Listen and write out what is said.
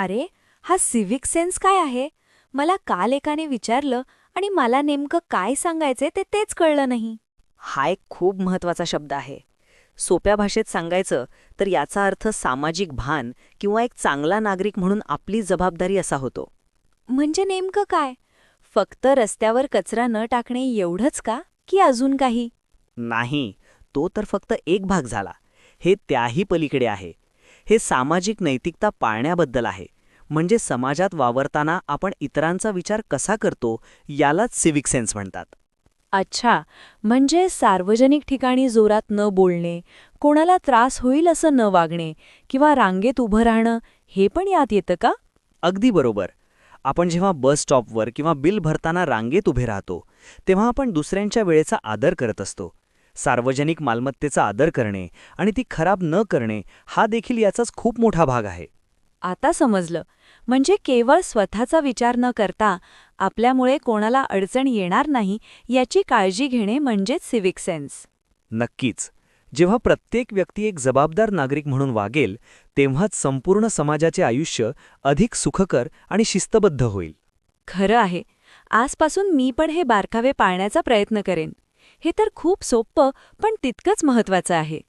अरे, हा civic sense काय आहे? मला काल एकाने विचारलं आणि मला नेमकं काय सांगायचे तेच कळलं नाही. हा एक खूप महत्वाचा शब्द आहे. सोप्या भाषेत सांगायचं तर याचा अर्थ सामाजिक भान किंवा एक चांगला नागरिक म्हणून आपली जबाबदारी असा होतो. म्हणजे नेमकं काय? फक्त रस्त्यावर कचरा न टाकणे एवढंच का? की अजून काही? नाही, तो तर फक्त एक भाग झाला. हे त्याही पलीकडे आहे. हे सामाजिक नैतिकता पाळण्याबद्दल आहे. म्हणजे समाजात वावरताना आपण इतरांचा विचार कसा करतो यालाच सिव्हिक सेन्स म्हणतात. अच्छा, म्हणजे सार्वजनिक ठिकाणी जोरात न बोलणे, कोणाला त्रास होईल असं न वागणे किंवा रांगेत उभं राहणं, हे पण यात येतं का? अगदी बरोबर. आपण जेव्हा बस स्टॉपवर किंवा बिल भरताना रांगेत उभे राहतो, तेव्हा आपण दुसऱ्यांच्या वेळेचा आदर करत असतो. सार्वजनिक मालमत्तेचा आदर करणे आणि ती खराब न करणे हा देखील याचाच खूप मोठा भाग आहे. आता समजलं. म्हणजे केवळ स्वतःचा विचार न करता आपल्यामुळे कोणाला अडचण येणार नाही याची काळजी घेणे म्हणजेच सिव्हिक सेन्स. नक्कीच. जेव्हा प्रत्येक व्यक्ती एक जबाबदार नागरिक म्हणून वागेल, तेव्हाच संपूर्ण समाजाचे आयुष्य अधिक सुखकर आणि शिस्तबद्ध होईल. खरं आहे. आजपासून मी पण हे बारकावे पाळण्याचा प्रयत्न करेन. हे तर खूप सोपं पण तितकंच महत्वाचं आहे.